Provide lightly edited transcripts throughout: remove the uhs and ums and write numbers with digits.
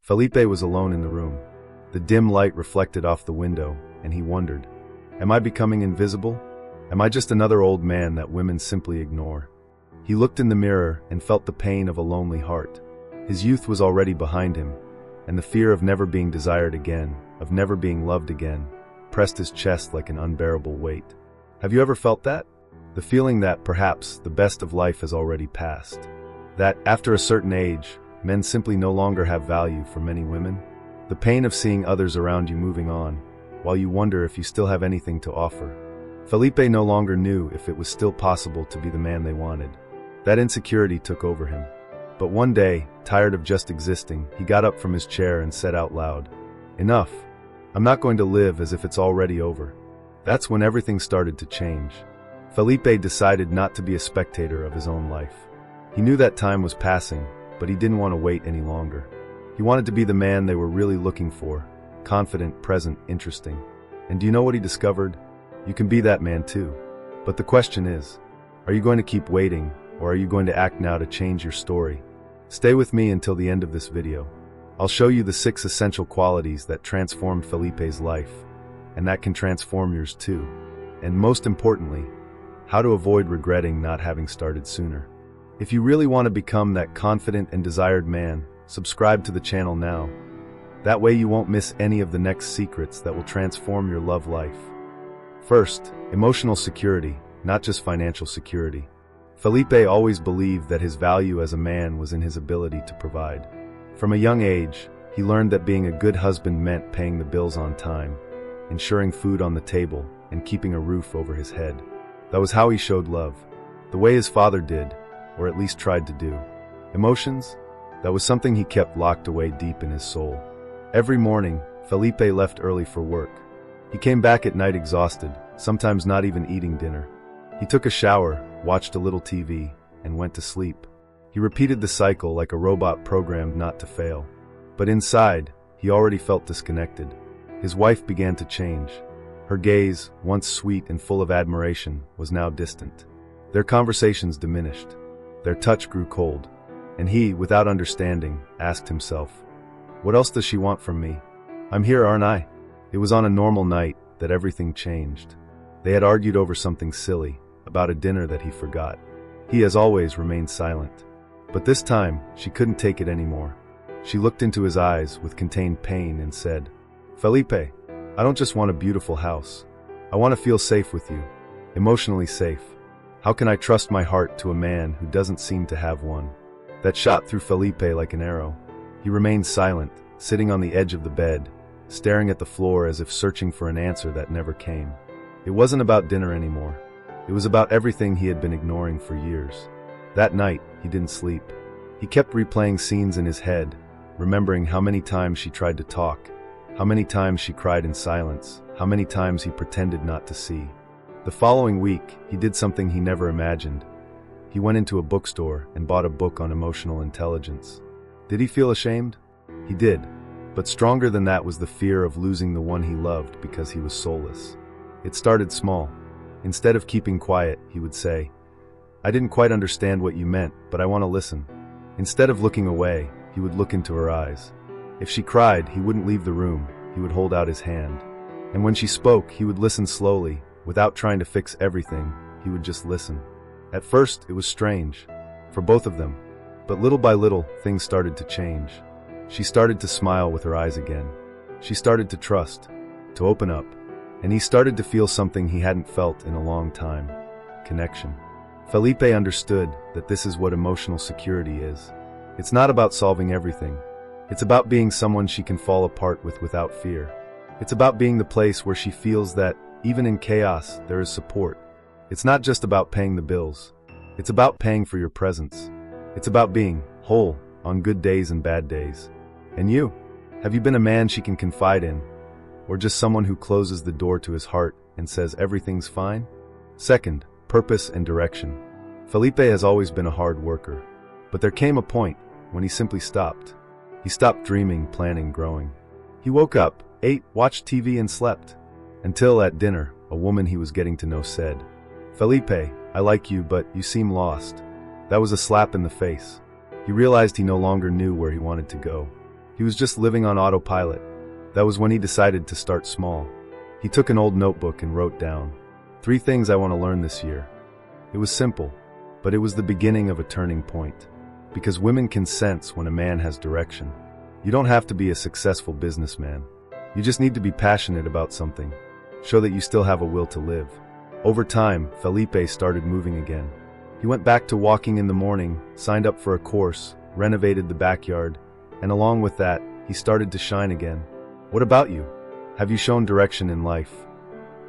Felipe was alone in the room. The dim light reflected off the window, and he wondered, am I becoming invisible? Am I just another old man that women simply ignore? He looked in the mirror and felt the pain of a lonely heart. His youth was already behind him, and the fear of never being desired again, of never being loved again, pressed his chest like an unbearable weight. Have you ever felt that? The feeling that perhaps the best of life has already passed. That, after a certain age, men simply no longer have value for many women. The pain of seeing others around you moving on, while you wonder if you still have anything to offer. Felipe no longer knew if it was still possible to be the man they wanted. That insecurity took over him. But one day, tired of just existing, he got up from his chair and said out loud, "Enough. I'm not going to live as if it's already over." That's when everything started to change. Felipe decided not to be a spectator of his own life. He knew that time was passing, but he didn't want to wait any longer. He wanted to be the man they were really looking for, confident, present, interesting. And do you know what he discovered? You can be that man too. But the question is, are you going to keep waiting, or are you going to act now to change your story? Stay with me until the end of this video. I'll show you the 6 essential qualities that transformed Felipe's life, and that can transform yours too. And most importantly, how to avoid regretting not having started sooner. If you really want to become that confident and desired man, subscribe to the channel now. That way you won't miss any of the next secrets that will transform your love life. First, emotional security, not just financial security. Felipe always believed that his value as a man was in his ability to provide. From a young age, he learned that being a good husband meant paying the bills on time, ensuring food on the table, and keeping a roof over his head. That was how he showed love, the way his father did, or at least tried to do. Emotions? That was something he kept locked away deep in his soul. Every morning, Felipe left early for work. He came back at night exhausted, sometimes not even eating dinner. He took a shower, watched a little TV, and went to sleep. He repeated the cycle like a robot programmed not to fail. But inside, he already felt disconnected. His wife began to change. Her gaze, once sweet and full of admiration, was now distant. Their conversations diminished. Their touch grew cold. And he, without understanding, asked himself, what else does she want from me? I'm here, aren't I? It was on a normal night that everything changed. They had argued over something silly, about a dinner that he forgot. He, as always, remained silent. But this time, she couldn't take it anymore. She looked into his eyes with contained pain and said, Felipe, I don't just want a beautiful house. I want to feel safe with you. Emotionally safe. How can I trust my heart to a man who doesn't seem to have one? That shot through Felipe like an arrow. He remained silent, sitting on the edge of the bed, staring at the floor as if searching for an answer that never came. It wasn't about dinner anymore. It was about everything he had been ignoring for years. That night, he didn't sleep. He kept replaying scenes in his head, remembering how many times she tried to talk, how many times she cried in silence, how many times he pretended not to see. The following week, he did something he never imagined. He went into a bookstore and bought a book on emotional intelligence. Did he feel ashamed? He did. But stronger than that was the fear of losing the one he loved because he was soulless. It started small. Instead of keeping quiet, he would say, I didn't quite understand what you meant, but I want to listen. Instead of looking away, he would look into her eyes. If she cried, he wouldn't leave the room. He would hold out his hand. And when she spoke, he would listen slowly. Without trying to fix everything, he would just listen. At first, it was strange, for both of them. But little by little, things started to change. She started to smile with her eyes again. She started to trust, to open up. And he started to feel something he hadn't felt in a long time. Connection. Felipe understood that this is what emotional security is. It's not about solving everything. It's about being someone she can fall apart with without fear. It's about being the place where she feels that, even in chaos, there is support. It's not just about paying the bills. It's about paying for your presence. It's about being whole on good days and bad days. And you? Have you been a man she can confide in? Or just someone who closes the door to his heart and says everything's fine? Second, purpose and direction. Felipe has always been a hard worker. But there came a point when he simply stopped. He stopped dreaming, planning, growing. He woke up, ate, watched TV and slept. Until at dinner, a woman he was getting to know said, Felipe, I like you, but you seem lost. That was a slap in the face. He realized he no longer knew where he wanted to go. He was just living on autopilot. That was when he decided to start small. He took an old notebook and wrote down 3 things I want to learn this year. It was simple, but it was the beginning of a turning point. Because women can sense when a man has direction. You don't have to be a successful businessman. You just need to be passionate about something. Show that you still have a will to live. Over time, Felipe started moving again. He went back to walking in the morning, signed up for a course, renovated the backyard, and along with that, he started to shine again. What about you? Have you shown direction in life?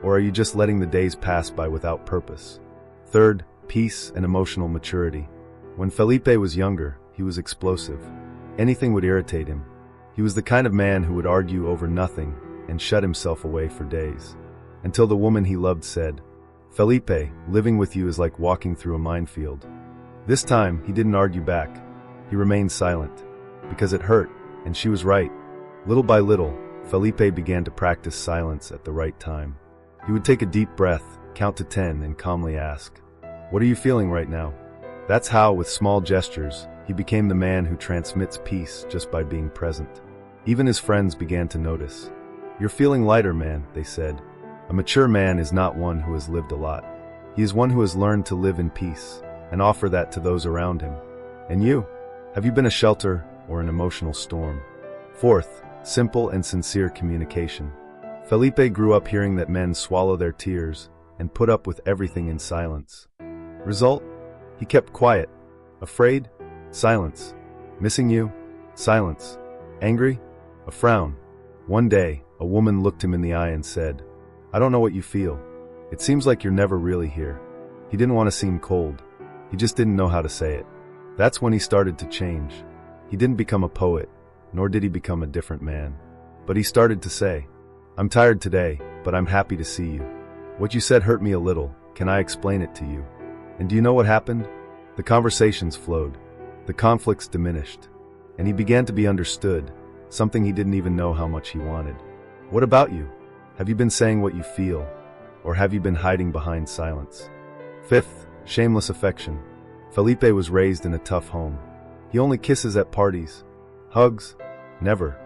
Or are you just letting the days pass by without purpose? Third, peace and emotional maturity. When Felipe was younger, he was explosive. Anything would irritate him. He was the kind of man who would argue over nothing and shut himself away for days. Until the woman he loved said, "Felipe, living with you is like walking through a minefield." This time, he didn't argue back. He remained silent. Because it hurt, and she was right. Little by little, Felipe began to practice silence at the right time. He would take a deep breath, count to 10, and calmly ask, "What are you feeling right now?" That's how, with small gestures, he became the man who transmits peace just by being present. Even his friends began to notice. "You're feeling lighter, man," they said. A mature man is not one who has lived a lot. He is one who has learned to live in peace and offer that to those around him. And you? Have you been a shelter or an emotional storm? Fourth, simple and sincere communication. Felipe grew up hearing that men swallow their tears and put up with everything in silence. Result? He kept quiet. Afraid? Silence. Missing you? Silence. Angry? A frown. One day, a woman looked him in the eye and said, "I don't know what you feel. It seems like you're never really here." He didn't want to seem cold. He just didn't know how to say it. That's when he started to change. He didn't become a poet, nor did he become a different man. But he started to say, "I'm tired today, but I'm happy to see you. What you said hurt me a little. Can I explain it to you?" And do you know what happened? The conversations flowed. The conflicts diminished. And he began to be understood, something he didn't even know how much he wanted. What about you? Have you been saying what you feel? Or have you been hiding behind silence? Fifth, shameless affection. Felipe was raised in a tough home. He only kisses at parties. Hugs? Never.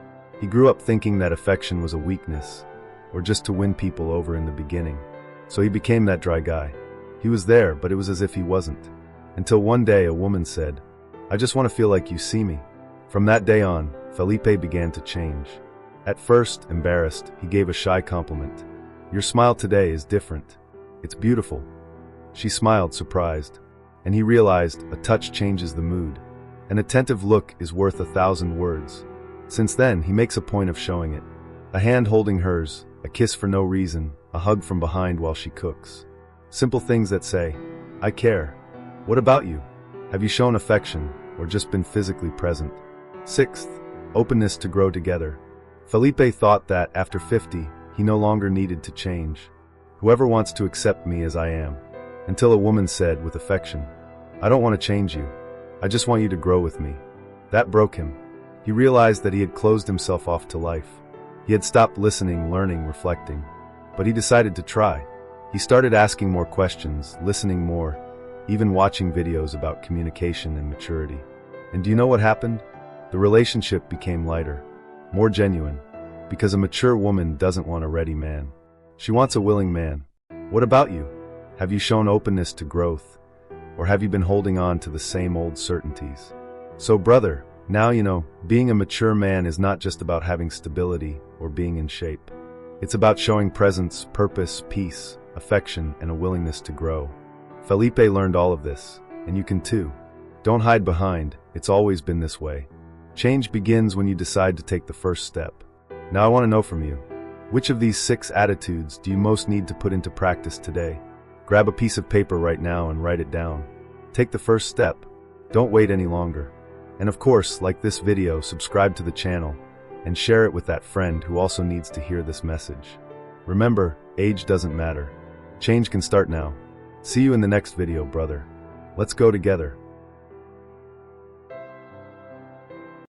He grew up thinking that affection was a weakness, or just to win people over in the beginning. So he became that dry guy. He was there, but it was as if he wasn't. Until one day a woman said, "I just want to feel like you see me." From that day on, Felipe began to change. At first, embarrassed, he gave a shy compliment. "Your smile today is different. It's beautiful." She smiled, surprised. And he realized a touch changes the mood. An attentive look is worth 1,000 words. Since then, he makes a point of showing it. A hand holding hers, a kiss for no reason, a hug from behind while she cooks. Simple things that say, "I care." What about you? Have you shown affection, or just been physically present? Sixth, openness to grow together. Felipe thought that, after 50, he no longer needed to change. "Whoever wants to accept me as I am." Until a woman said, with affection, "I don't want to change you. I just want you to grow with me." That broke him. He realized that he had closed himself off to life. He had stopped listening, learning, reflecting. But he decided to try. He started asking more questions, listening more, even watching videos about communication and maturity. And do you know what happened? The relationship became lighter, more genuine, because a mature woman doesn't want a ready man. She wants a willing man. What about you? Have you shown openness to growth, or have you been holding on to the same old certainties? So brother, now you know, being a mature man is not just about having stability or being in shape. It's about showing presence, purpose, peace, affection, and a willingness to grow. Felipe learned all of this, and you can too. Don't hide behind, it's always been this way. Change begins when you decide to take the first step. Now I want to know from you, which of these 6 attitudes do you most need to put into practice today? Grab a piece of paper right now and write it down. Take the first step. Don't wait any longer. And of course, like this video, subscribe to the channel, and share it with that friend who also needs to hear this message. Remember, age doesn't matter. Change can start now. See you in the next video, brother. Let's go together.